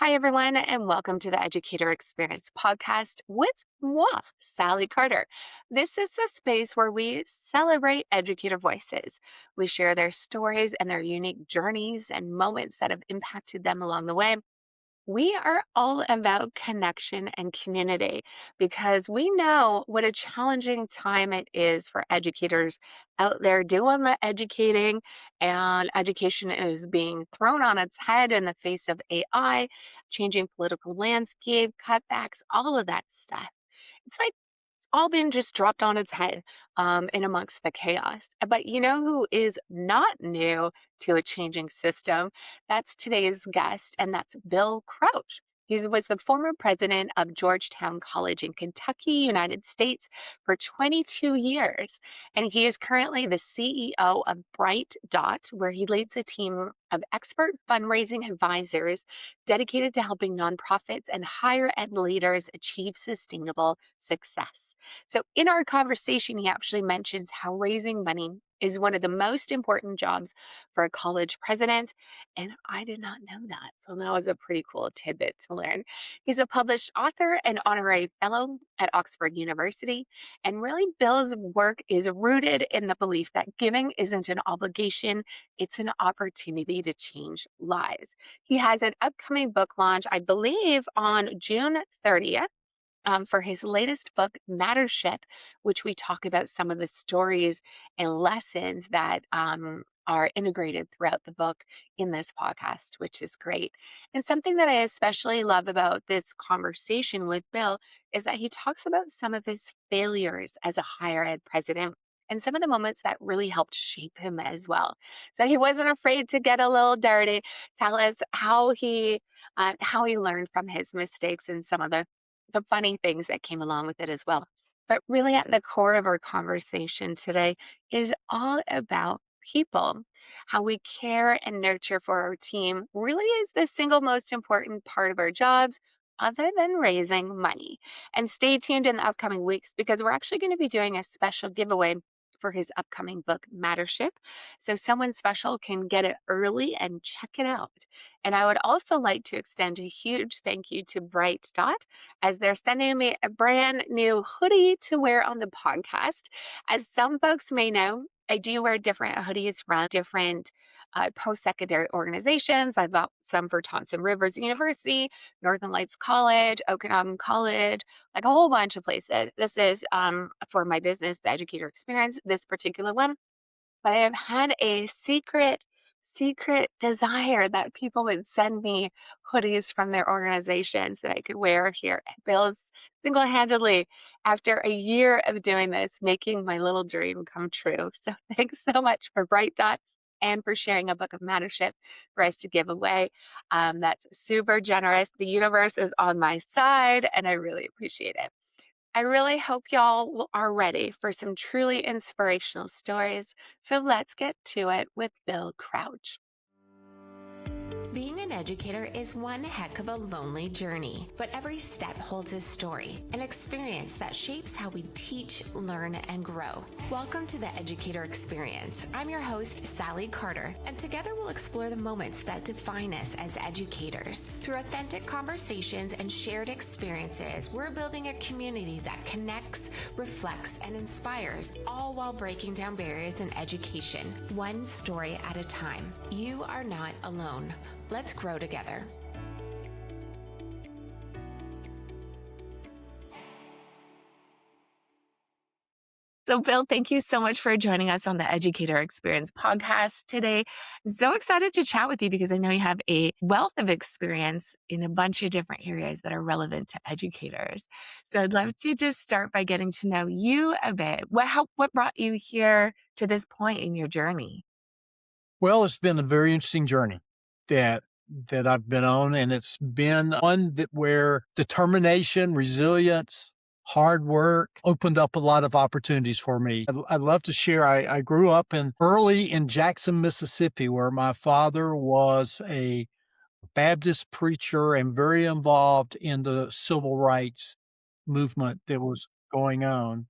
Hi, everyone, and welcome to the Educator Experience podcast with moi, Sally Carter. This is the space where we celebrate educator voices. We share their stories and their unique journeys and moments that have impacted them along the way. We are all about connection and community because we know what a challenging time it is for educators out there doing the educating, and education is being thrown on its head in the face of AI, changing political landscape, cutbacks, all of that stuff. It's like it's all been just dropped on its head in amongst the chaos. But you know who is not new to a changing system? That's today's guest, and that's Bill Crouch. He was the former president of Georgetown College in Kentucky, United States, for 22 years. And he is currently the CEO of BrightDot, where he leads a team of expert fundraising advisors dedicated to helping nonprofits and higher ed leaders achieve sustainable success. So, in our conversation, he actually mentions how raising money is one of the most important jobs for a college president. And I did not know that. So, that was a pretty cool tidbit to learn. He's a published author and honorary fellow at Oxford University. And really, Bill's work is rooted in the belief that giving isn't an obligation, it's an opportunity to change lives. He has an upcoming book launch, I believe, on June 30th. For his latest book, Mattership, which we talk about some of the stories and lessons that are integrated throughout the book in this podcast, which is great. And something that I especially love about this conversation with Bill is that he talks about some of his failures as a higher ed president and some of the moments that really helped shape him as well. So he wasn't afraid to get a little dirty, tell us how he learned from his mistakes and some of the funny things that came along with it as well. But really, at the core of our conversation today is all about people. How we care and nurture for our team really is the single most important part of our jobs, other than raising money. And stay tuned in the upcoming weeks because we're actually going to be doing a special giveaway for his upcoming book, Mattership. So someone special can get it early and check it out. And I would also like to extend a huge thank you to Bright Dot as they're sending me a brand new hoodie to wear on the podcast. As some folks may know, I do wear different hoodies from different post-secondary organizations. I've got some for Thompson Rivers University, Northern Lights College, Okanagan College, like a whole bunch of places. This is for my business, the Educator Experience, this particular one. But I have had a secret desire that people would send me hoodies from their organizations that I could wear here at Bill's single-handedly after a year of doing this, making my little dream come true. So thanks so much for Bright Dot and for sharing a book of Mattership for us to give away. That's super generous. The universe is on my side, and I really appreciate it. I really hope are ready for some truly inspirational stories. So let's get to it with Bill Crouch. Being an educator is one heck of a lonely journey, but every step holds a story, an experience that shapes how we teach, learn, and grow. Welcome to the Educator Experience. I'm your host, Sally Carter, and together we'll explore the moments that define us as educators. Through authentic conversations and shared experiences, we're building a community that connects, reflects, and inspires, all while breaking down barriers in education, one story at a time. You are not alone. Let's grow together. So, Bill, thank you so much for joining us on the Educator Experience podcast today. I'm so excited to chat with you because I know you have a wealth of experience in a bunch of different areas that are relevant to educators. So, I'd love to just start by getting to know you a bit. What brought you here to this point in your journey? Well, it's been a very interesting journey that I've been on, and it's been one that where determination, resilience, hard work opened up a lot of opportunities for me. I'd love to share. I grew up early in Jackson, Mississippi, where my father was a Baptist preacher and very involved in the civil rights movement that was going on.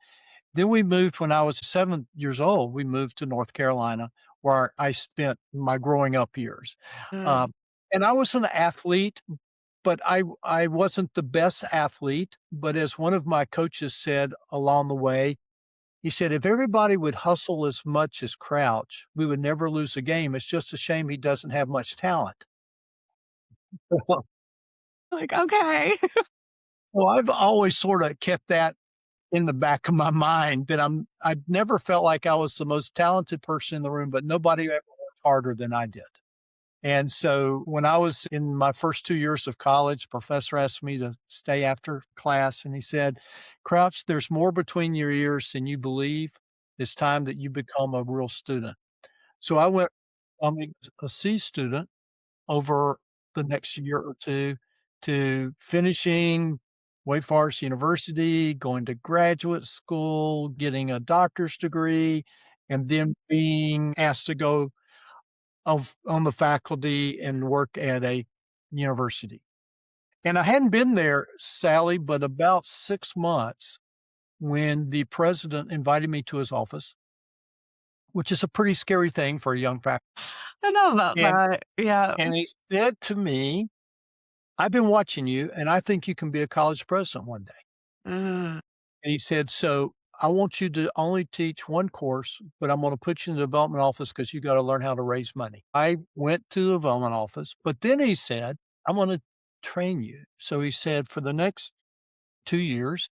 Then we moved when I was 7 years old. We moved to North Carolina, where I spent my growing up years. Mm. Um, and I was an athlete, but I wasn't the best athlete, but as one of my coaches said along the way, he said, "If everybody would hustle as much as Crouch, we would never lose a game. It's just a shame he doesn't have much talent." Like, okay. Well, I've always sorta kept that in the back of my mind that I never felt like I was the most talented person in the room, but nobody ever worked harder than I did. And so when I was in my first 2 years of college, professor asked me to stay after class, and he said, "Crouch, there's more between your ears than you believe. It's time that you become a real student." So I went from a C student over the next year or 2 to finishing Wake Forest University, going to graduate school, getting a doctor's degree, and then being asked to go on the faculty and work at a university. And I hadn't been there, Sally, but about 6 months when the president invited me to his office, which is a pretty scary thing for a young faculty. I know about And that. Yeah. and he said to me, "I've been watching you, and I think you can be a college president one day." Mm. And he said, "So I want you to only teach one course, but I'm gonna put you in the development office because you gotta learn how to raise money." I went to the development office, but then he said, "I'm gonna train you." So he said, "For the next 2 years,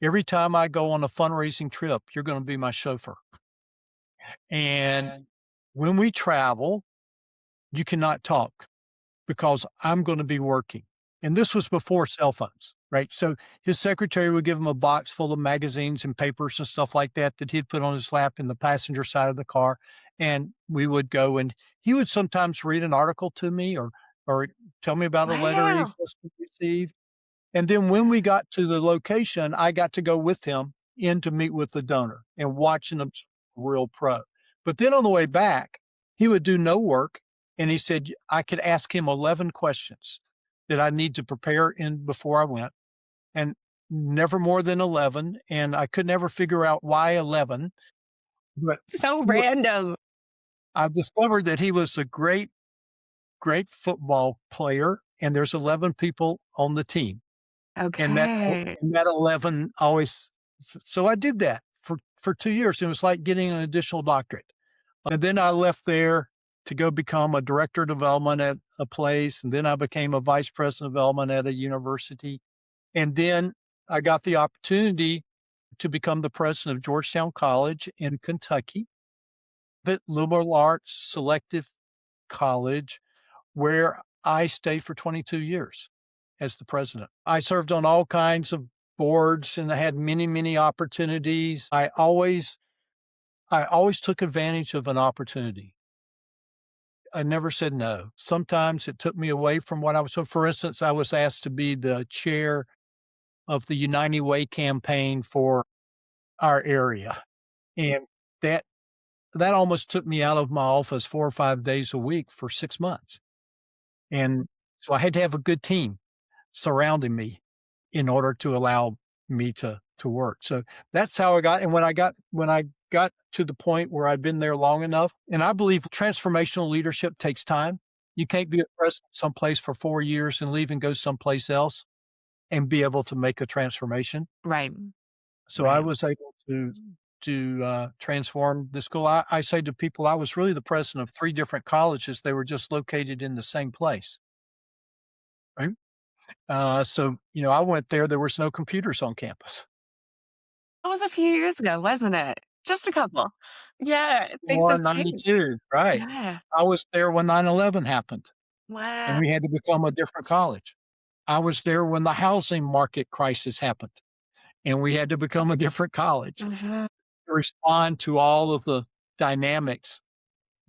every time I go on a fundraising trip, you're gonna be my chauffeur. And when we travel, you cannot talk, because I'm gonna be working." And this was before cell phones, right? So his secretary would give him a box full of magazines and papers and stuff like that that he'd put on his lap in the passenger side of the car, and we would go, and he would sometimes read an article to me or tell me about a letter he Wow. just received. And then when we got to the location, I got to go with him in to meet with the donor and watching him real pro. But then on the way back, he would do no work, and he said I could ask him 11 questions that I need to prepare in before I went, and never more than 11, and I could never figure out why 11, but So he wa random. I discovered that he was a great football player, and there's 11 people on the team. And Okay. that 11 always so I did that for 2 years. It was like getting an additional doctorate. And then I left there to go become a director of development at a place, and then I became a vice president of development at a university. And then I got the opportunity to become the president of Georgetown College in Kentucky, the liberal arts selective college, where I stayed for 22 years as the president. I served on all kinds of boards and I had many, many opportunities. I always took advantage of an opportunity. I never said no. Sometimes it took me away from what I was. So, for instance, I was asked to be the chair of the United Way campaign for our area, and that that almost took me out of my office 4 or 5 days a week for 6 months. And so I had to have a good team surrounding me in order to allow me to work. So that's how I got, and when I got to the point where I'd been there long enough, and I believe transformational leadership takes time. You can't be a president someplace for 4 years and leave and go someplace else and be able to make a transformation. Right. So I Right. was able to transform the school. I say to people, I was really the president of 3 different colleges. They were just located in the same place, right? So I went there was no computers on campus. That was a few years ago, wasn't it? Just a couple. Yeah, things Or have changed. 92, right. Yeah. I was there when 9/11 happened, and Wow. we had to become a different college. I was there when the housing market crisis happened, and we had to become a different college Mhm. to respond to all of the dynamics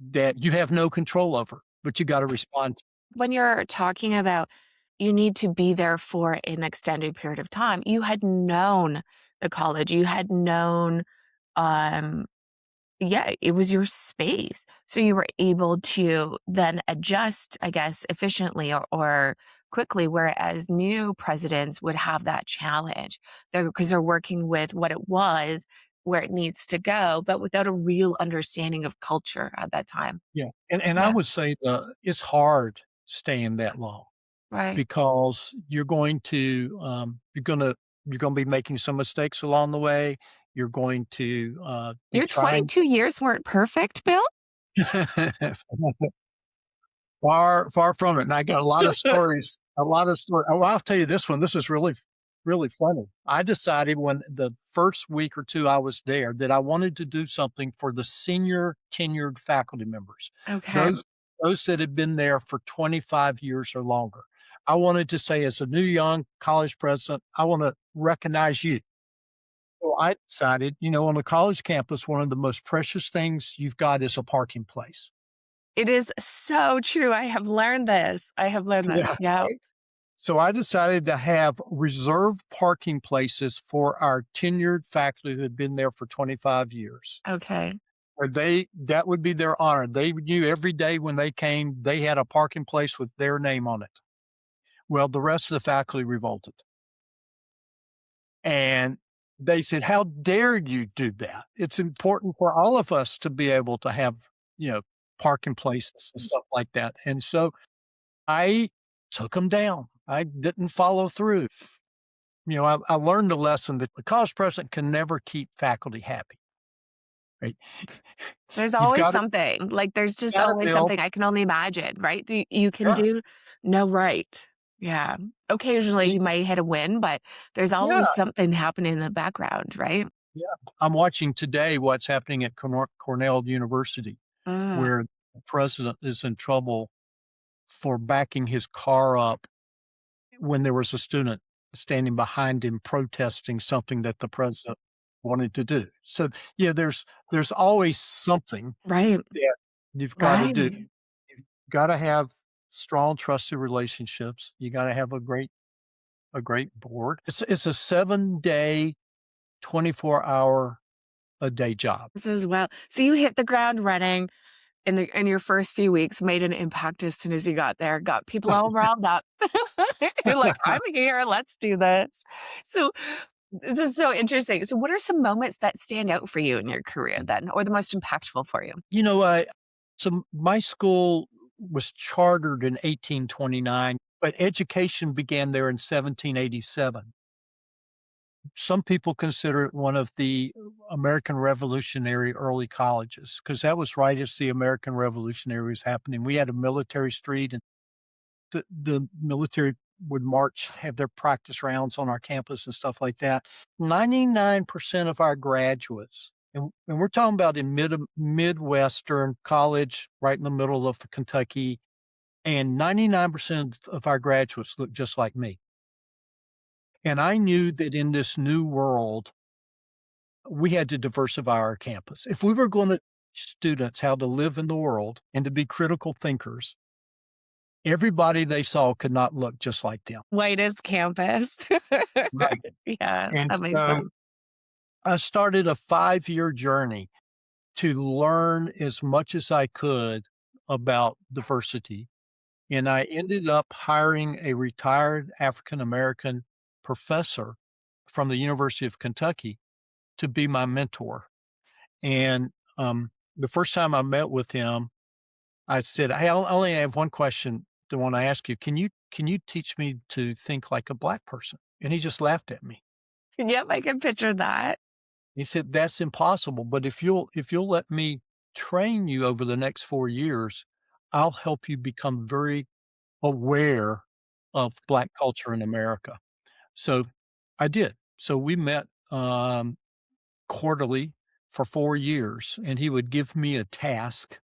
that you have no control over, but you gotta respond to. When you're talking about you need to be there for an extended period of time, you had known the college, you had known, um yeah, it was your space. So you were able to then adjust, I guess, efficiently or quickly, whereas new presidents would have that challenge. Because they're working with what it was, where it needs to go, but without a real understanding of culture at that time. Yeah, and I Yeah. would say it's hard staying that long. Right. because you're gonna be making some mistakes along the way. You're going to be Your trying. 22 years weren't perfect, Bill? Far from it, and I got a lot of stories, oh, I'll tell you this one, this is really, really funny. I decided when the first week or 2 I was there that I wanted to do something for the senior tenured faculty members, Okay. those those that had been there for 25 years or longer. I wanted to say, as a new young college president, I wanna recognize you. So I decided, on a college campus, one of the most precious things you've got is a parking place. It is so true. I have learned this. I have learned this. Yeah. Yeah. So I decided to have reserved parking places for our tenured faculty who had been there for 25 years. Okay. Where that would be their honor. They knew every day when they came, they had a parking place with their name on it. Well, the rest of the faculty revolted. And they said, "How dare you do that? It's important for all of us to be able to have, you know, parking places and stuff like that." And so I took them down. I didn't follow through. I learned a lesson that the college president can never keep faculty happy, right? There's You've always got to something. Like, there's just got to always build. something I can only imagine, right? You can Sure. do no right. Yeah. Occasionally, Y- you might hit a win, but there's Yeah, always something happening in the background, right? yeah. I'm watching today what's happening at Cornell University, Mm, where the president is in trouble for backing his car up when there was a student standing behind him protesting something that the president wanted to do. So, yeah, there's always something right. that you've got to do. Right. You've got to have strong, trusted relationships. You got to have a great board. It's a 7-day, 24-hour a day job. This as well. So you hit the ground running in your first few weeks, made an impact as soon as you got there, got people all riled up. You're like, "I'm here, let's do this." So, this is so interesting. So what are some moments that stand out for you in your career then, or the most impactful for you? You know, I so my school was chartered in 1829, but education began there in 1787. Some people consider it one of the American Revolutionary early colleges because that was right as the American Revolutionary was happening. We had a military street, and the military would march, have their practice rounds on our campus and stuff like that. 99% of our graduates, and we're talking about in Midwestern college, right in the middle of the Kentucky, and 99% of our graduates look just like me. And I knew that in this new world, we had to diversify our campus. If we were going to teach students how to live in the world and to be critical thinkers, everybody they saw could not look just like them. White as campus. Right. Yeah, And that makes so sense. I started a 5-year journey to learn as much as I could about diversity. And I ended up hiring a retired African American professor from the University of Kentucky to be my mentor. And the first time I met with him, I said, "Hey, I only have one question to want to ask you. Can you teach me to think like a black person?" And he just laughed at me. Yep, I can picture that. He said, "That's impossible, but if you'll let me train you over the next 4 years, I'll help you become very aware of Black culture in America." So I did. So we met quarterly for 4 years, and he would give me a task,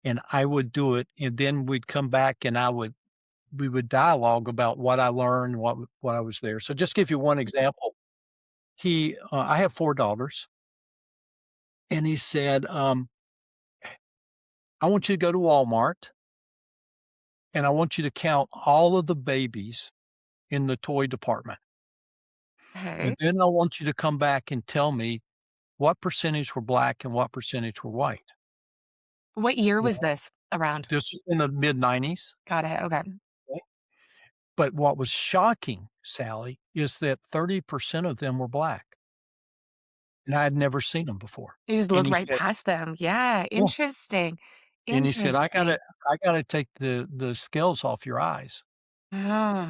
and I would do it, and then we'd come back, and we would dialogue about what I learned, what I was there. So just give you one example. I have 4 daughters, and he said, "I want you to go to Walmart, and I want you to count all of the babies in the toy department. And Okay. then I want you to come back and tell me what percentage were black and what percentage were white." What year was Well, this around? this was in the mid-90s. Got it, okay. But what was shocking, Sally, is that 30% of them were black, and I had never seen them before. You just And look he right said, past them. Yeah, "Yeah." interesting. And he said, "I Interesting. gotta I gotta take the scales off your eyes." Ah,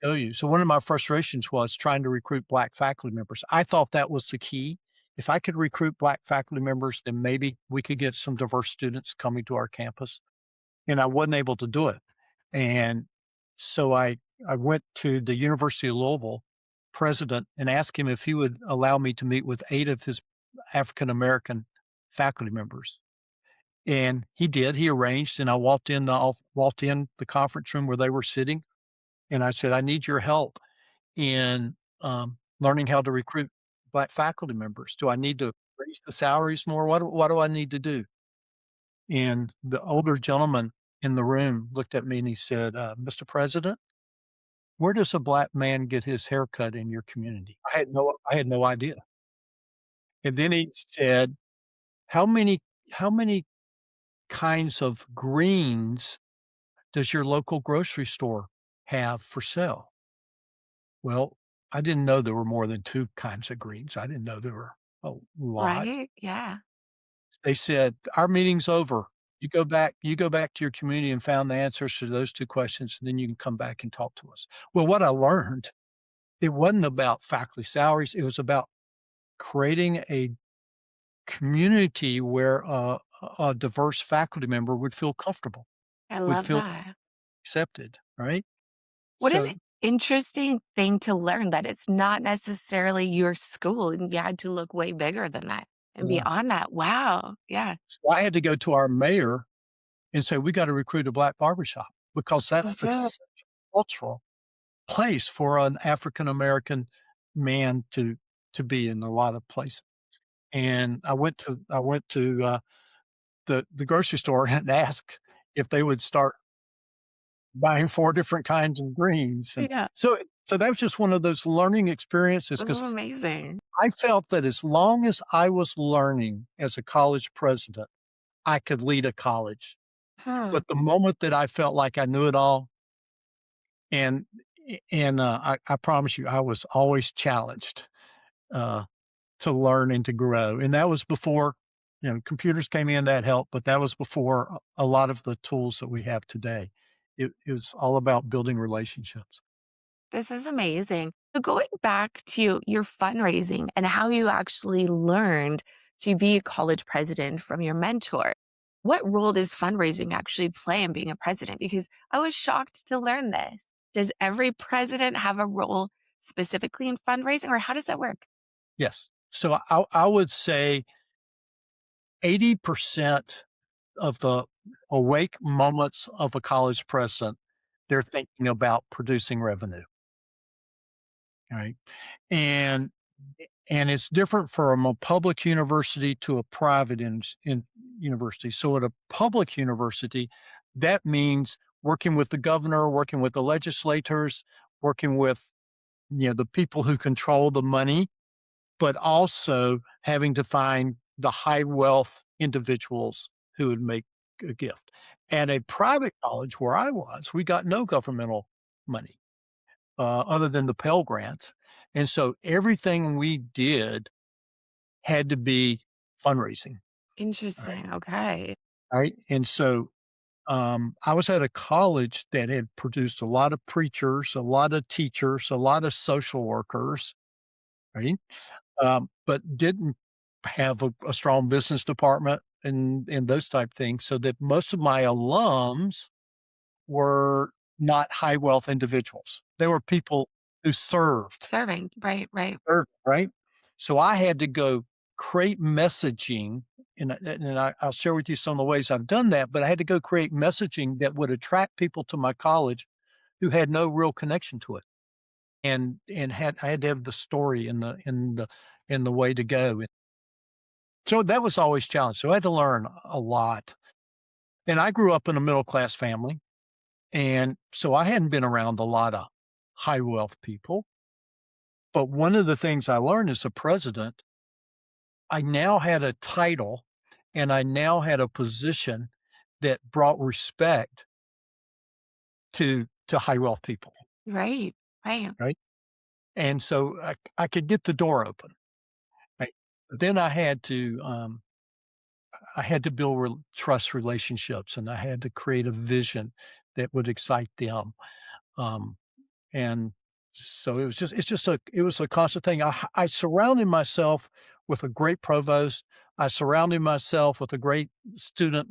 Tell you. So one of my frustrations was trying to recruit Black faculty members. I thought that was the key. If I could recruit Black faculty members, then maybe we could get some diverse students coming to our campus, and I wasn't able to do it. And so I went to the University of Louisville president and asked him if he would allow me to meet with 8 of his African American faculty members. And he did. He arranged, and I walked in the conference room where they were sitting, and I said, "I need your help in, learning how to recruit Black faculty members. Do I need to raise the salaries more? What do I need to do?" And the older gentleman in the room looked at me and he said, "Mr. President, where does a Black man get his hair cut in your community?" I had no idea. And then he said, "How many kinds of greens does your local grocery store have for sale?" Well, I didn't know there were more than 2 kinds of greens. I didn't know there were a lot. right? Yeah. They said, "Our meeting's over. You go back to your community and found the answers to those 2 questions, and then you can come back and talk to us." Well, what I learned, it wasn't about faculty salaries, it was about creating a community where a diverse faculty member would feel comfortable, I would love feel that. accepted, right? What an So interesting thing to learn that it's not necessarily your school and you had to look way bigger than that and yeah. beyond that. Wow. Yeah. So I had to go to our mayor and say, "We gotta recruit a Black barbershop," because that's the Mhm. cultural place for an African American man to be in a lot of places. And I went to the grocery store and asked if they would start buying 4 different kinds of greens, and Yeah. so that was just one of those learning experiences This is because amazing. I felt that as long as I was learning as a college president, I could lead a college. Hmm. But the moment that I felt like I knew it all, and I promise you, I was always challenged, uh, to learn and to grow, and that was before, computers came in, that helped, but that was before a lot of the tools that we have today. It was all about building relationships. This is amazing. So going back to your fundraising and how you actually learned to be a college president from your mentor, what role does fundraising actually play in being a president? Because I was shocked to learn this. Does every president have a role specifically in fundraising, or how does that work? Yes. So I would say 80% of the awake moments of a college president, they're thinking about producing revenue, right? And and it's different from a public university to a private in university. So at a public university, that means working with the governor, working with the legislators, working with the people who control the money, but also having to find the high wealth individuals who would make a gift. At a private college where I was, we got no governmental money other than the Pell Grants. And so everything we did had to be fundraising. All right. Interesting. Okay. All right. And so I was at a college that had produced a lot of preachers, a lot of teachers, a lot of social workers, right? But didn't have a strong business department and those type things. So that most of my alums were not high wealth individuals. They were people who Serving. Right. Right. right? So I had to go create messaging, I'll share with you some of the ways I've done that. But I had to go create messaging that would attract people to my college who had no real connection to it, and I had to have the story in the way to go. So that was always challenge. So I had to learn a lot. And I grew up in a middle class family, and so I hadn't been around a lot of high wealth people. But one of the things I learned as a president, I now had a title and I now had a position that brought respect to high wealth people, Right. Right. right? And so I could get the door open. Right? Then I had to build trust relationships, and I had to create a vision that would excite them. Um, and so it was a constant thing. I surrounded myself with a great provost. I surrounded myself with a great student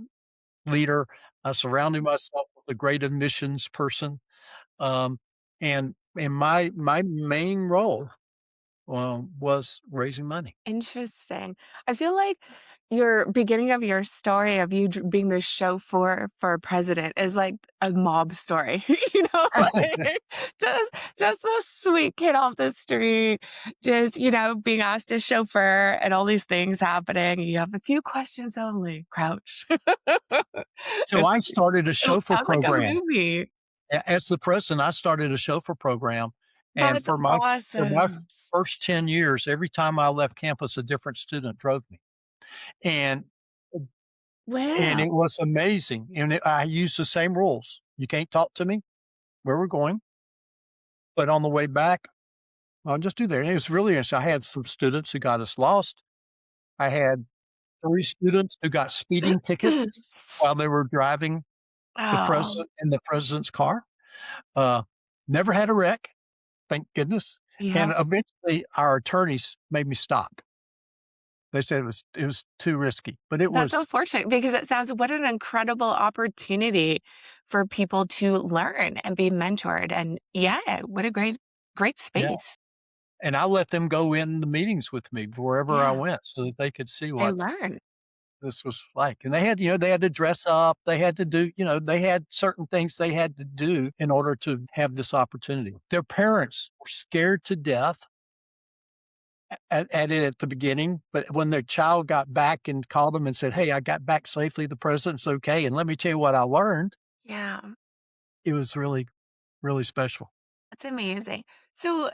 leader. I surrounded myself with a great admissions person. Um, and my main role, was raising money. Interesting. I feel like your beginning of your story of you being the chauffeur for a president is like a mob story, like just just a sweet kid off the street, just being asked to chauffeur and all these things happening. You have a few questions only. Crouch. So I started a It chauffeur sounds like a program. movie. As the president, I started a chauffeur program, and That's for my awesome. first 10 years, every time I left campus, a different student drove me, and Wow. it was amazing, and I used the same rules. You can't talk to me where we're going, but on the way back, I'll just do that. And it was really interesting. I had some students who got us lost. I had 3 students who got speeding tickets while they were driving the Oh, president in the president's car. Uh, Never had a wreck, thank goodness, yeah. and eventually, our attorneys made me stop. They said it was too risky, but it That's was unfortunate because it sounds what an incredible opportunity for people to learn and be mentored. And yeah, what a great yeah, space. and I let them go in the meetings with me wherever I Yeah, went so that they could see they what learn. this was like, and they had to dress up, they had to do they had certain things they had to do in order to have this opportunity. Their parents were scared to death at it at the beginning, but when their child got back and called them and said, "Hey, I got back safely, the president's okay, and let me tell you what I learned," Yeah, it was really, really special. that's amazing. So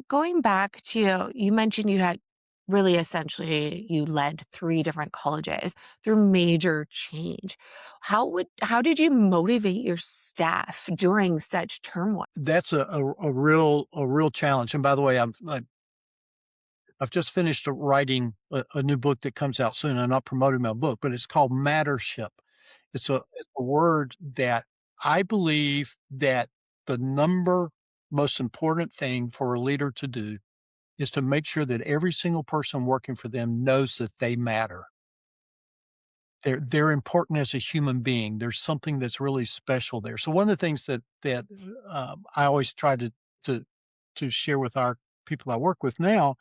going back to you mentioned you had really essentially you led three different colleges through major change. How did you motivate your staff during such turmoil? That's a real challenge, and by the way, I've just finished writing a new book that comes out soon. I'm not promoting my book, but it's called Mattership. It's a word that I believe that the number most important thing for a leader to do is to make sure that every single person working for them knows that they matter. They're important as a human being. There's something that's really special there. So one of the things that I always try to share with our people I work with now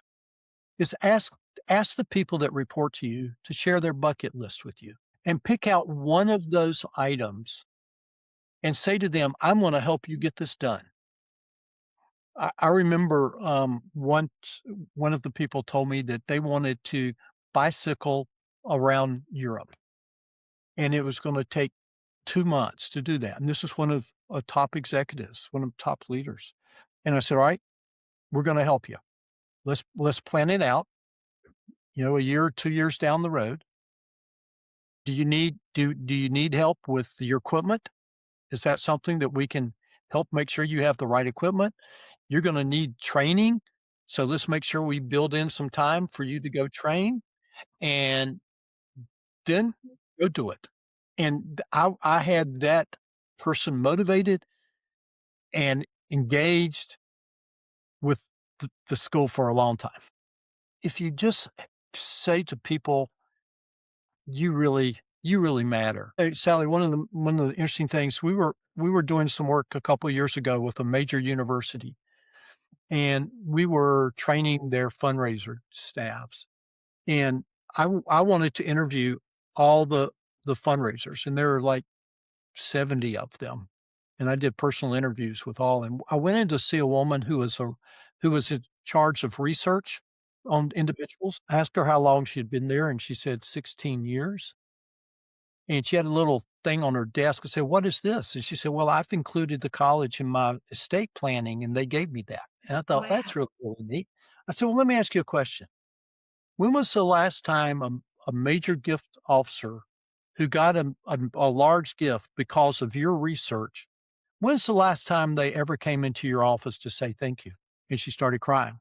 is ask the people that report to you to share their bucket list with you and pick out one of those items and say to them, "I'm gonna help you get this done." I remember, once one of the people told me that they wanted to bicycle around Europe, and it was gonna take 2 months to do that, and this is one of a top executives, one of the top leaders, and I said, "Alright, we're gonna help you. Let's plan it out, a year or 2 years down the road. Do you need help with your equipment? Is that something that we can help make sure you have the right equipment? You're gonna need training, so let's make sure we build in some time for you to go train, and then go do it." And I had that person motivated and engaged with the school for a long time. If you just say to people, you really matter." Hey, Sally, one of the interesting things, we were doing some work a couple of years ago with a major university, and we were training their fundraiser staffs. And I wanted to interview all the fundraisers, and there were like 70 of them. And I did personal interviews with all, and I went in to see a woman who was in charge of research on individuals. I asked her how long she had been there, and she said 16 years. And she had a little thing on her desk. I said, "What is this?" And she said, "Well, I've included the college in my estate planning, and they gave me that." And I thought, Wow. "That's really, really neat." I said, "Well, let me ask you a question. When was the last time a major gift officer who got a large gift because of your research, when's the last time they ever came into your office to say thank you?" And she started crying.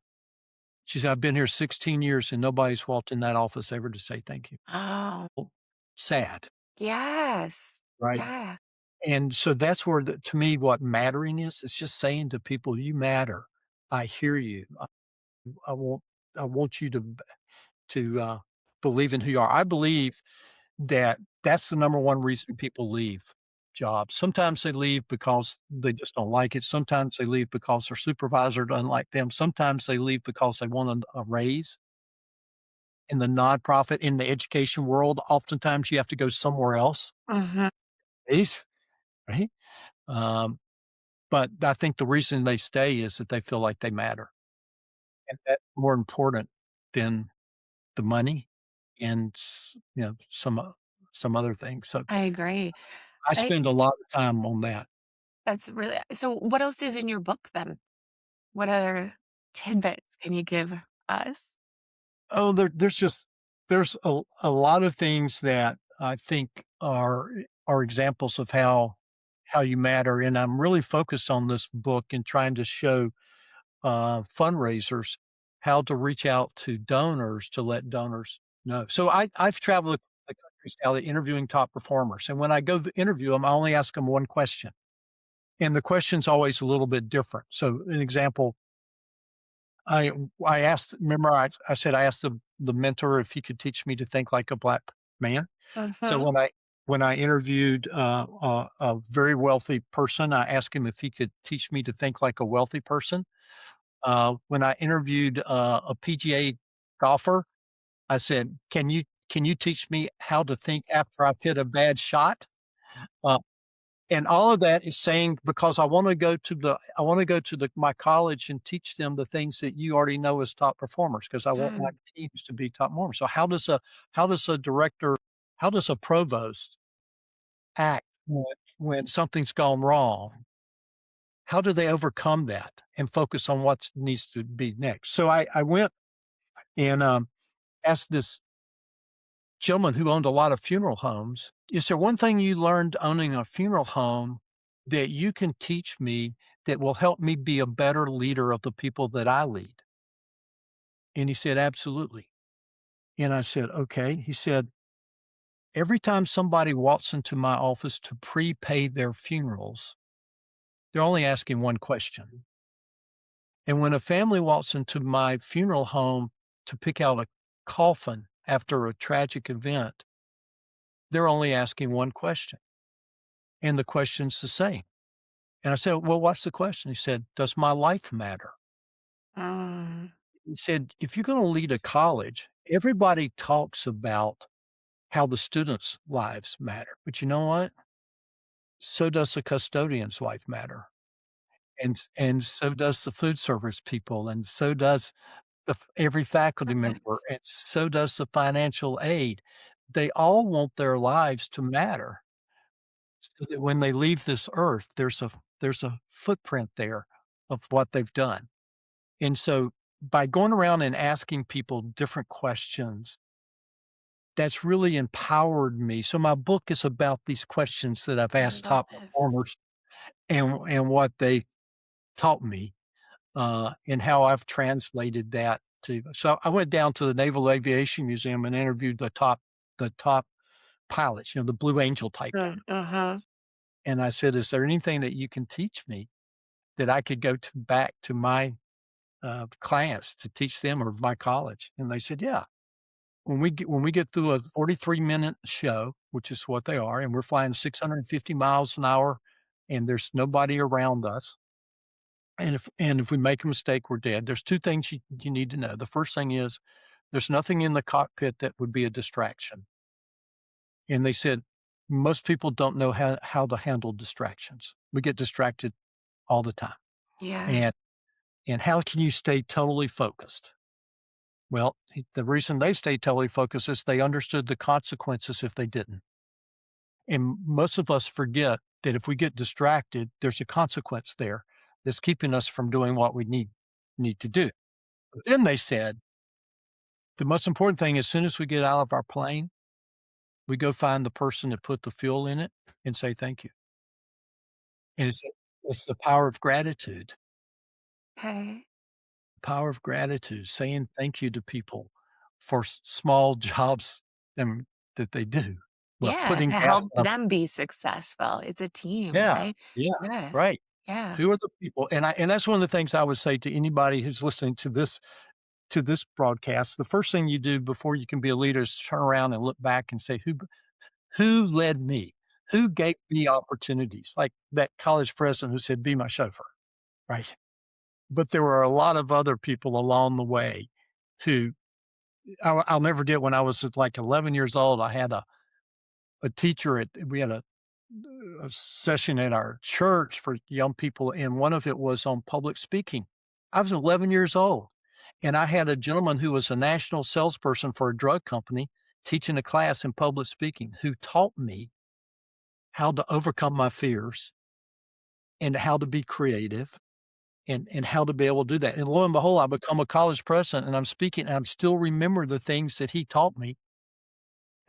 She said, "I've been here 16 years and nobody's walked in that office ever to say thank you." Oh, Well, sad, yes. right? Yeah. And so that's where to me, what mattering is, it's just saying to people, "You matter. I hear you. I want I want you to believe in who you are." I believe that that's the number one reason people leave jobs. Sometimes they leave because they just don't like it. Sometimes they leave because their supervisor doesn't like them. Sometimes they leave because they want a raise. In the nonprofit, in the education world, oftentimes you have to go somewhere else. Mhm. Raise, right? Um, but I think the reason they stay is that they feel like they matter, and that's more important than the money and some other things. So I agree. I I spend a lot of time on that. That's really so what else is in your book then? What other tidbits can you give us? Oh, there's a lot of things that I think are examples of how you matter, and I'm really focused on this book and trying to show fundraisers how to reach out to donors to let donors know. So I've traveled the country, Sally, interviewing top performers, and when I go to interview them, I only ask them one question, and the question's always a little bit different. So, an example, I I asked remember I said I asked the mentor if he could teach me to think like a black man. So Mhm. when I interviewed a very wealthy person, I asked him if he could teach me to think like a wealthy person. When I interviewed a PGA golfer, I said, can you teach me how to think after I've hit a bad shot?" Uh, and all of that is saying because I wanna go to my college and teach them the things that you already know as top performers because I want my Mm. teams to be top performers. So how does a director how does a provost act when something's gone wrong? How do they overcome that and focus on what needs to be next? So I went and, asked this gentleman who owned a lot of funeral homes, "Is there one thing you learned owning a funeral home that you can teach me that will help me be a better leader of the people that I lead?" And he said, "Absolutely." And I said, "Okay." He said, "Every time somebody walks into my office to prepay their funerals, they're only asking one question. And when a family walks into my funeral home to pick out a coffin after a tragic event, they're only asking one question. And the question's the same." And I said, "Well, what's the question?" He said, "Does my life matter?" Mm. He said, "If you're going to lead a college, everybody talks about how the students' lives matter. But you know what? So does the custodian's life matter. And so does the food service people. And so does every faculty member. And so does the financial aid. They all want their lives to matter so that when they leave this earth, there's a footprint there of what they've done." And so by going around and asking people different questions, that's really empowered me. So my book is about these questions that I've I asked love top this. performers and what they taught me, and how I've translated that to so I went down to the Naval Aviation Museum and interviewed the top pilots, the Blue Angel type guy. Uh-huh. And I said, "Is there anything that you can teach me that I could go back to my clients to teach them or my college?" And they said, "Yeah. When we get through a 43-minute show, which is what they are, and we're flying 650 miles an hour, and there's nobody around us, and if we make a mistake, we're dead. There's 2 things you need to know. The first thing is there's nothing in the cockpit that would be a distraction." And they said, "Most people don't know how to handle distractions. We get distracted all the time. Yeah. And how can you stay totally focused?" Well, the reason they stayed totally focused is they understood the consequences if they didn't. And most of us forget that if we get distracted, there's a consequence there that's keeping us from doing what we need to do. But then they said, the most important thing, as soon as we get out of our plane, we go find the person that put the fuel in it and say thank you. And it's the power of gratitude, Okay. saying thank you to people for small jobs that they do. well, Yeah, putting to gas help in a them be successful. It's a team, yeah, right? yeah, Yes. right. Yeah. Who are the people? And that's one of the things I would say to anybody who's listening to this broadcast. The first thing you do before you can be a leader is turn around and look back and say, who led me? Who gave me opportunities? Like that college president who said, "Be my chauffeur," right? But there were a lot of other people along the way who I'll never forget when I was like 11 years old. I had a teacher we had a session at our church for young people, and one of it was on public speaking. I was 11 years old, and I had a gentleman who was a national salesperson for a drug company teaching a class in public speaking who taught me how to overcome my fears and how to be creative and how to be able to do that. And lo and behold, I become a college president and I'm speaking and I'm still remember the things that he taught me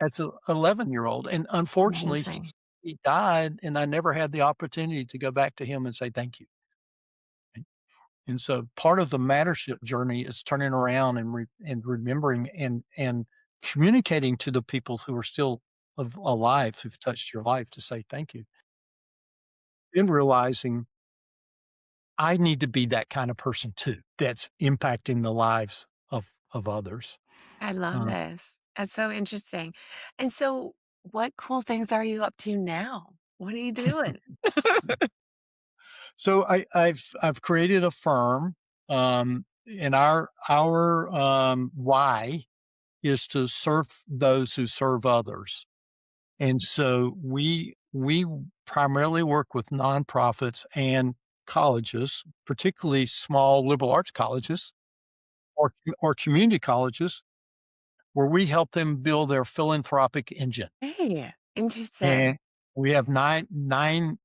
as a 11-year-old. And unfortunately, Amazing. he died and I never had the opportunity to go back to him and say thank you. And so part of the mattership journey is turning around and remembering and communicating to the people who are still alive, who've touched your life to say thank you. And realizing I need to be that kind of person too, that's impacting the lives of others. I love Uh, this. That's so interesting. And so what cool things are you up to now? What are you doing? so I've created a firm, and our why is to serve those who serve others. And so we primarily work with nonprofits and colleges, particularly small liberal arts colleges or community colleges, where we help them build their philanthropic engine. Hey, And interesting. we have nine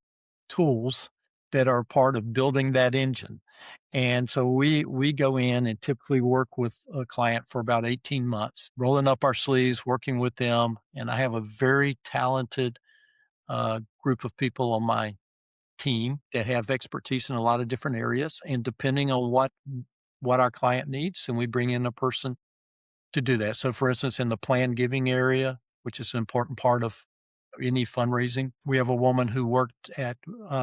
tools that are part of building that engine. And so we go in and typically work with a client for about 18 months, rolling up our sleeves, working with them. And I have a very talented group of people on my team that have expertise in a lot of different areas. And depending on what our client needs, and we bring in a person to do that. So, for instance, in the planned giving area, which is an important part of any fundraising, we have a woman who worked at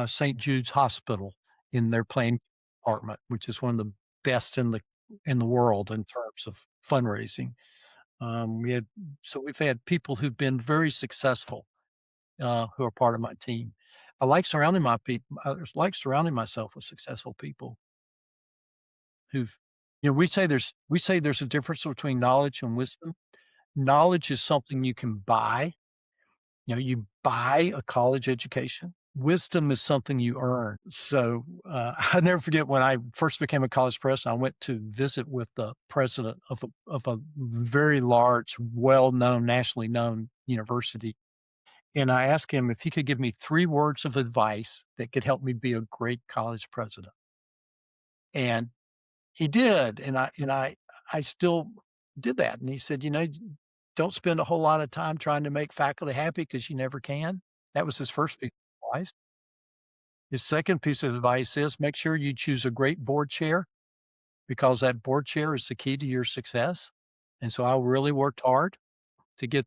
St. Jude's Hospital in their planned department, which is one of the best in the world in terms of fundraising. We had so we've had people who've been very successful who are part of my team. I like surrounding my people. I like surrounding myself with successful people who've, we say there's a difference between knowledge and wisdom. Knowledge is something you can buy. You buy a college education. Wisdom is something you earn. So I never forget when I first became a college president, I went to visit with the president of a very large, well known, nationally known university. And I asked him if he could give me 3 words of advice that could help me be a great college president. And he did, and I still did that, and he said, "Don't spend a whole lot of time trying to make faculty happy because you never can." That was his first piece of advice. His second piece of advice is make sure you choose a great board chair because that board chair is the key to your success, and so I really worked hard to get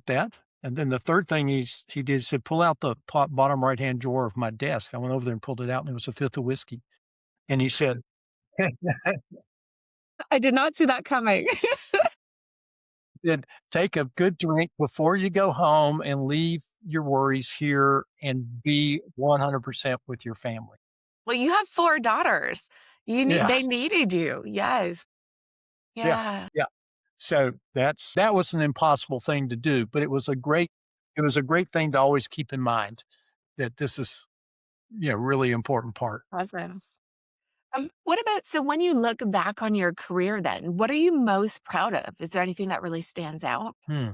that. And then the third thing he did, he said, "Pull out the bottom right-hand drawer of my desk." I went over there and pulled it out, and it was a fifth of whiskey, and he said I did not see that coming. then take a good drink before you go home and leave your worries here and be 100% with your family. Well, you have 4 daughters. Yeah, They needed you. Yes. yeah, Yeah. yeah. So that was an impossible thing to do, but it was a great thing to always keep in mind that this is, really important part. Awesome. What about so when you look back on your career then, what are you most proud of? Is there anything that really stands out? Hmm.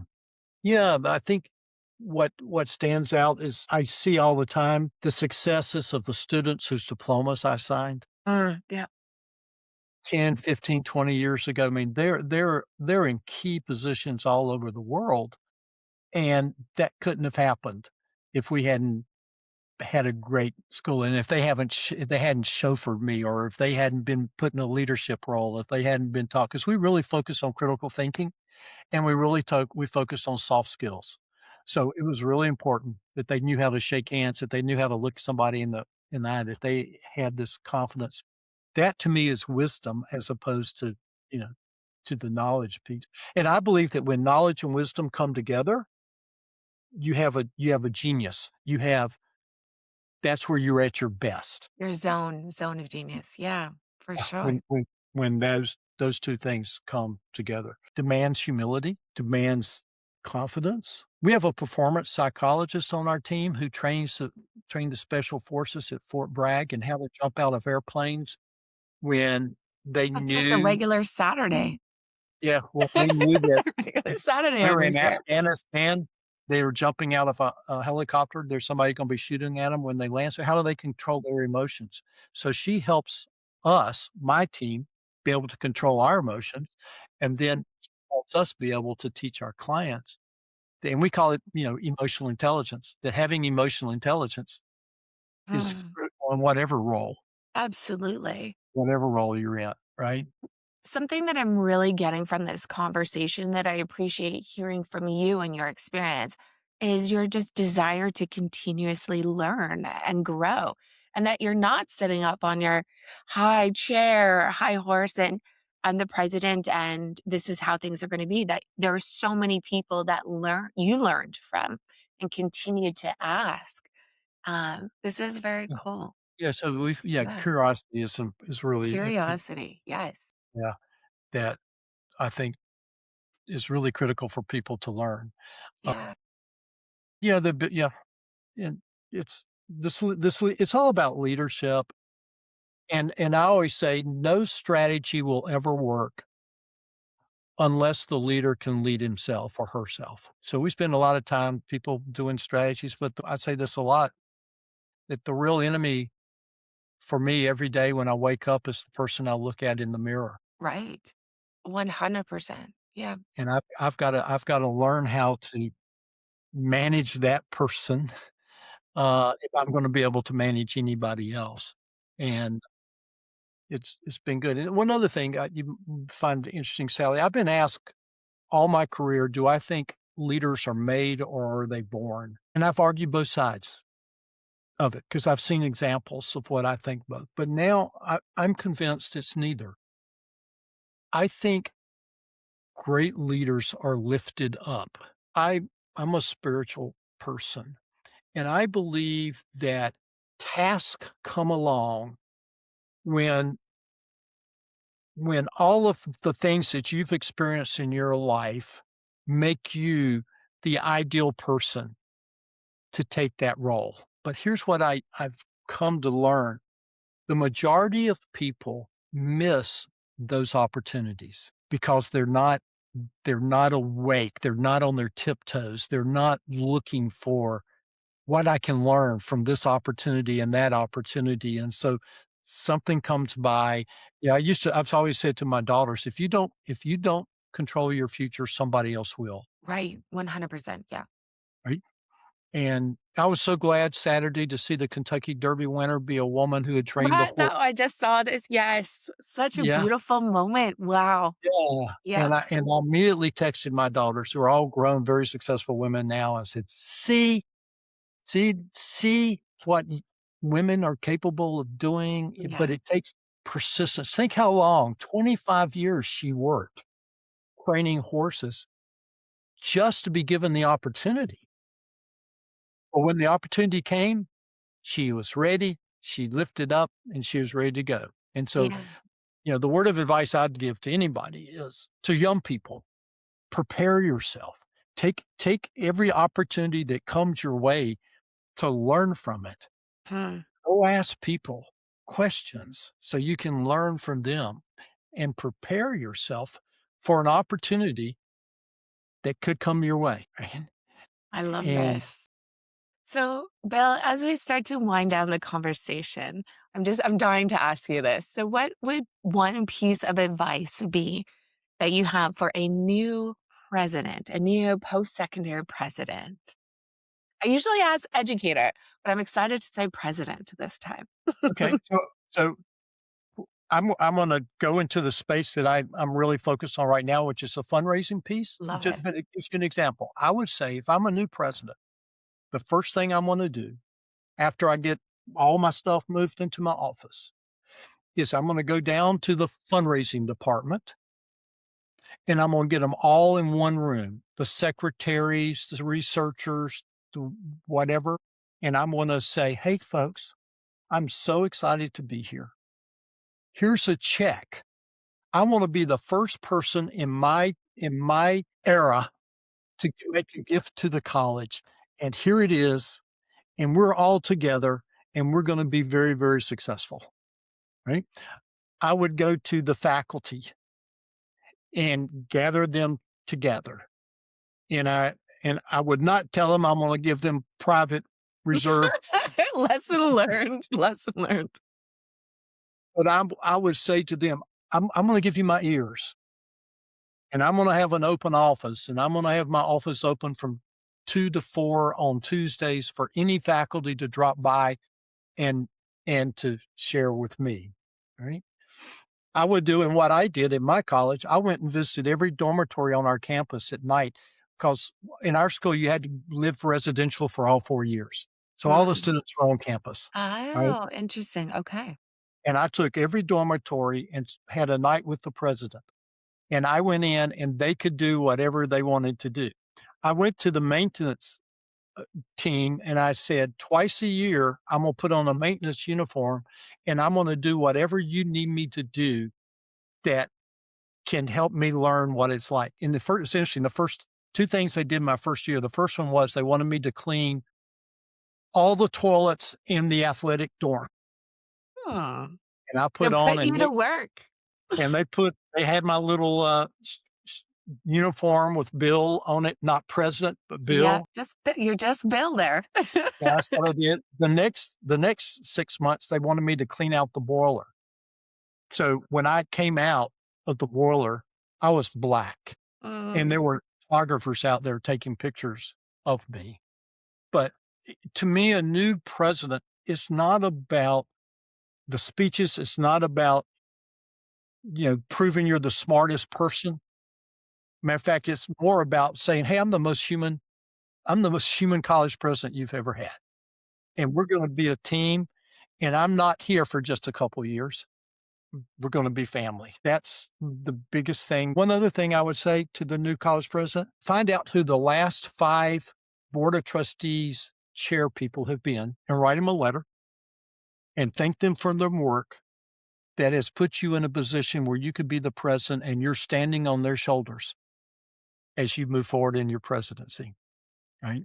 Yeah, but I think what stands out is I see all the time the successes of the students whose diplomas I signed. Yeah. 10, 15, 20 years ago. I mean, they're in key positions all over the world, and that couldn't have happened if we hadn't had a great school, and if they hadn't chauffeured me, or if they hadn't been put in a leadership role, if they hadn't been taught, because we really focus on critical thinking. and we focused on soft skills. So it was really important that they knew how to shake hands, that they knew how to look somebody in the eye, that they had this confidence. That to me is wisdom as opposed to, you know, to the knowledge piece. And I believe that when knowledge and wisdom come together, you have a genius. That's where you're at your best. Your zone of genius. Yeah, for Yeah, sure. when those 2 things come together. Demands humility, demands confidence. We have a performance psychologist on our team who trained the special forces at Fort Bragg and how to jump out of airplanes when they That's just a knew. regular Saturday. Yeah, well, they knew That's that a regular Saturday we were over in here. Afghanistan, they were jumping out of a helicopter, there's somebody gonna be shooting at them when they land, so how do they control their emotions? So she helps us, my team, be able to control our emotions, and then helps us be able to teach our clients, and we call it, emotional intelligence, that having emotional intelligence is Mm, critical in absolutely. whatever role you're in, right? Something that I'm really getting from this conversation that I appreciate hearing from you and your experience is your just desire to continuously learn and grow, and that you're not sitting up on your high chair, high horse, and I'm the president and this is how things are going to be. That there are so many people that you learned from and continue to ask. This is very Yeah. cool. Yeah, so Yeah. curiosity is really Curiosity. Yes. yeah, that I think is really critical for people to learn. Uh, Yeah. yeah, and it's all about leadership, and I always say no strategy will ever work unless the leader can lead himself or herself. So we spend a lot of time people doing strategies, but I say this a lot, that the real enemy for me every day when I wake up is the person I look at in the mirror, Right. 100%. Yeah. and I've gotta learn how to manage that person, if I'm gonna be able to manage anybody else, and it's been good. And one other thing, you find interesting, Sally, I've been asked all my career, do I think leaders are made or are they born? And I've argued both sides of it because 'cause I've seen examples of what I think both, but now I'm convinced it's neither. I think great leaders are lifted up. I'm a spiritual person, and I believe that tasks come along when all of the things that you've experienced in your life make you the ideal person to take that role. But here's what I've come to learn. The majority of people miss those opportunities because they're not awake, they're not on their tiptoes, they're not looking for what I can learn from this opportunity and that opportunity, and so something comes by. Yeah, I've always said to my daughters, "If you don't control your future, somebody else will," Right. 100%. Yeah. right? And I was so glad Saturday to see the Kentucky Derby winner be a woman who had trained the Right. No, horse. I just saw this. Yes. Such a Yeah, beautiful moment. Wow. yeah, Yeah. and I immediately texted my daughters, who are all grown, very successful women now, and said, See what women are capable of doing, but Yeah. it takes persistence. Think how long, 25 years she worked training horses just to be given the opportunity. But when the opportunity came, she was ready, she lifted up, and she was ready to go. And so, Yeah. the word of advice I'd give to anybody is to young people, prepare yourself. Take every opportunity that comes your way to learn from it. Hmm. Go ask people questions so you can learn from them and prepare yourself for an opportunity that could come your way, right? I love And this. So, Bill, as we start to wind down the conversation, I'm dying to ask you this. So, what would one piece of advice be that you have for a new president, a new post-secondary president? I usually ask educator, but I'm excited to say president this time. okay, so I'm gonna go into the space that I'm really focused on right now, which is the fundraising piece. Love Just it. but just an example. I would say if I'm a new president, the first thing I'm gonna do after I get all my stuff moved into my office is I'm gonna go down to the fundraising department and I'm gonna get them all in one room, the secretaries, the researchers, the whatever, and I'm gonna say, "Hey, folks, I'm so excited to be here. Here's a check. I wanna be the first person in my era to make a gift to the college, and here it is, and we're all together, and we're gonna be very, very successful," right? I would go to the faculty and gather them together, and I would not tell them I'm gonna give them private reserve, Lesson learned. Lesson learned. but I would say to them, I'm gonna give you my ears, and I'm gonna have an open office, and I'm gonna have my office open from 2 to 4 on Tuesdays for any faculty to drop by and to share with me, right? I would do and what I did in my college, I went and visited every dormitory on our campus at night because in our school, you had to live residential for all 4 years. So all the Mm. students were on campus, right? Oh, interesting. Okay. And I took every dormitory and had a night with the president. And I went in and they could do whatever they wanted to do. I went to the maintenance team and I said, twice a year, I'm going to put on a maintenance uniform and I'm going to do whatever you need me to do that can help me learn what it's like. In the first, it's interesting, the first two things they did my first year, the first one was they wanted me to clean all the toilets in the athletic dorm. Hmm. And I They put on, put you to work. they had my little uniform with Bill on it, not president, but Yeah, Bill. you're just Bill there. Yeah, that's what I did. The next 6 months, they wanted me to clean out the boiler. So when I came out of the boiler, I was black, and there Mm, were photographers out there taking pictures of me. But to me, a new president is not about the speeches. It's not about, proving you're the smartest person. Matter of fact, it's more about saying, "Hey, I'm the most human college president you've ever had, and we're going to be a team. And I'm not here for just a couple years. We're going to be family." That's the biggest thing. One other thing I would say to the new college president: find out who the last 5 board of trustees chair people have been, and write them a letter and thank them for their work that has put you in a position where you could be the president and you're standing on their shoulders as you move forward in your presidency, right?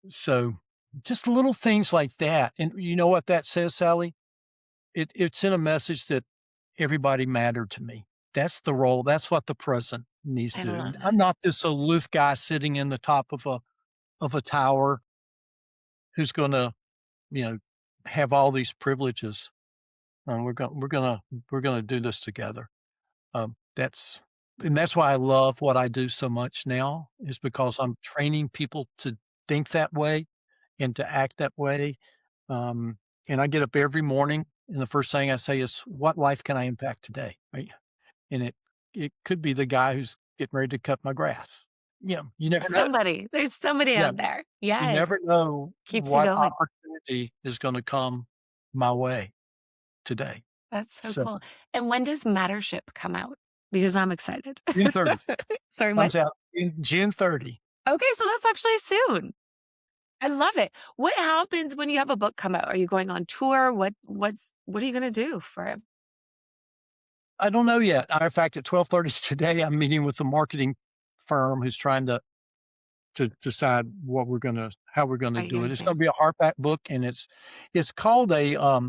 So just little things like that. And you know what that says, Sally? It's in a message that everybody mattered to me. That's the role. That's what the president needs I to do. love I'm it. not this aloof guy sitting in the top of a tower who's going to, you know, have all these privileges. We're gonna do this together. That's and that's why I love what I do so much now is because I'm training people to think that way and to act that way. And I get up every morning and the first thing I say is, "What life can I impact today?" Right? And it could be the guy who's getting ready to cut my grass. You never know. There's somebody Yeah, out there. you never Yes. know Keeps you what going. opportunity is going to come my way today. That's so So cool. And when does Mattership come out? Because I'm excited. June 30th Sorry, what? comes out in June 30. Okay, so that's actually soon. I love it. What happens when you have a book come out? Are you going on tour? What are you gonna do for it? I don't know yet. In fact, at 12:30 today, I'm meeting with the marketing firm who's trying to decide how we're gonna Are you do it. gonna It's do? gonna be a hardback book, and it's called a,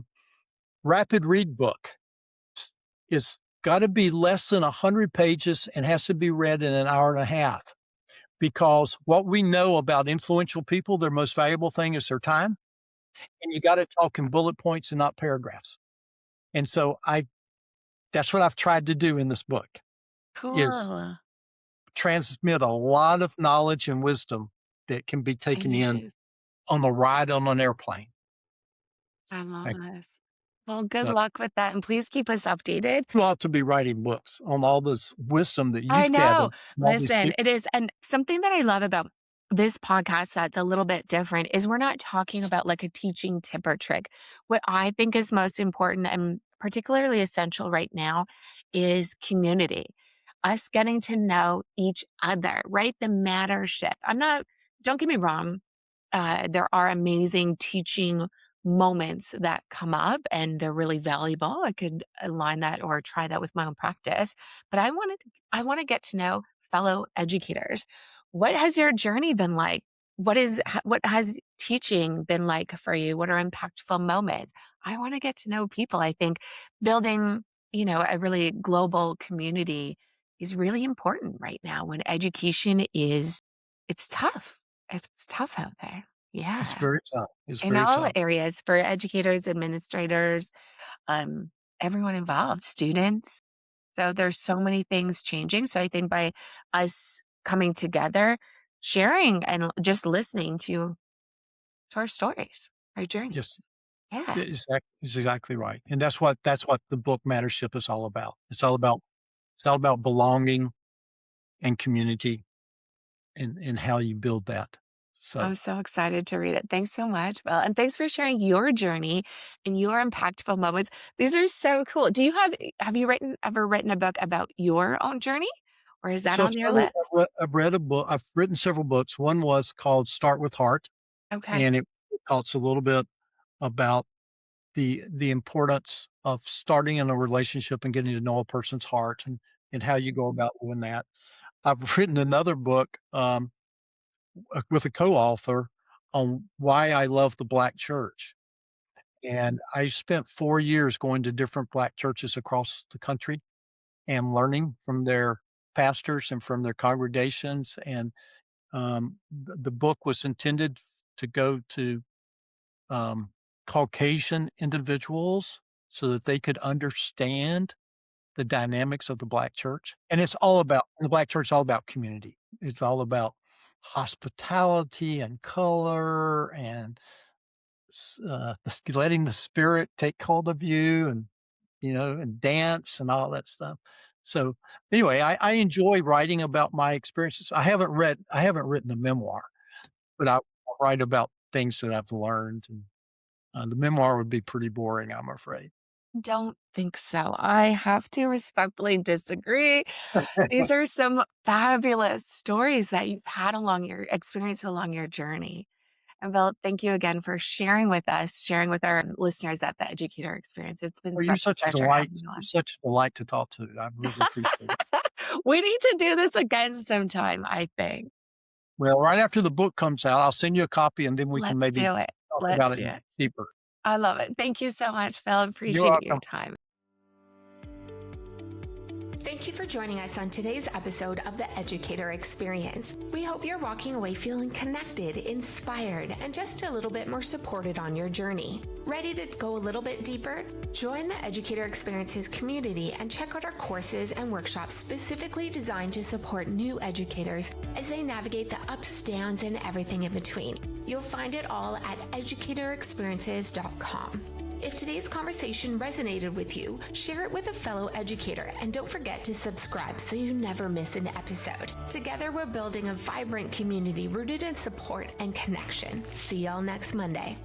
rapid read book. It's gotta be less than 100 pages and has to be read in an hour and a half, because what we know about influential people, their most valuable thing is their time, and you gotta talk in bullet points and not paragraphs. And so I that's what I've tried to do in this book, is Cool. transmit a lot of knowledge and wisdom that can be taken in Yes. on the ride on an airplane. I love Like, this. Well, good So luck with that. And please keep us updated. you ought to be writing books on all this wisdom that I you've know. gathered from all these Listen, people. it is. And something that I love about this podcast that's a little bit different is we're not talking about like a teaching tip or trick. What I think is most important and particularly essential right now is community, us getting to know each other, right? The mattership. Don't get me wrong, there are amazing teaching moments that come up and they're really valuable. I could align that or try that with my own practice. But I want to get to know fellow educators. What has your journey been like? What has teaching been like for you? What are impactful moments? I want to get to know people. I think building, a really global community is really important right now when education is it's tough. It's tough out there. It's Yeah. very tough. It's In very all tough. areas for educators, administrators, um, everyone involved, students. So there's so many things changing. So I think by us coming together, sharing and just listening to our stories, our journeys. Yes, Yeah. it's exactly right, and that's what the book Mattership is all about. It's all about belonging and community and how you build that. I'm So, so excited to read it. Thanks so much, Bill. And thanks for sharing your journey and your impactful moments. These are so cool. Have you ever written a book about your own journey? Or is that so on your several list? I've read a book. I've written several books. One was called Start with Heart, Okay. and it talks a little bit about the importance of starting in a relationship and getting to know a person's heart and how you go about doing that. I've written another book, with a co-author on why I love the Black church, and I spent 4 years going to different Black churches across the country and learning from their pastors and from their congregations, and, the book was intended to go to, um, Caucasian individuals so that they could understand the dynamics of the Black church, and the Black church is all about community. It's all about hospitality and color and letting the spirit take hold of you and dance and all that stuff. So, anyway, I enjoy writing about my experiences. I haven't written a memoir, but I write about things that I've learned, and, the memoir would be pretty boring, I'm afraid. Don't think so. I have to respectfully disagree. These are some fabulous stories that you've had along your experience along your journey. And Bill, thank you again for sharing with us, sharing with our listeners at the Educator Experience. It's been Well, you're such a such a pleasure delight having you you're on. such a delight to talk to. I really appreciate it. We need to do this again sometime, I think. Well, right after the book comes out, I'll send you a copy, and then we can Let's maybe do it. talk Let's about it do it. deeper. I love it. Thank you so much, Phil. You're Appreciate your welcome. time. Thank you for joining us on today's episode of the Educator Experience. We hope you're walking away feeling connected, inspired, and just a little bit more supported on your journey. Ready to go a little bit deeper? Join the Educator Experience's community and check out our courses and workshops specifically designed to support new educators as they navigate the ups, downs, and everything in between. You'll find it all at educatorexperiences.com. If today's conversation resonated with you, share it with a fellow educator and don't forget to subscribe so you never miss an episode. Together, we're building a vibrant community rooted in support and connection. See y'all next Monday.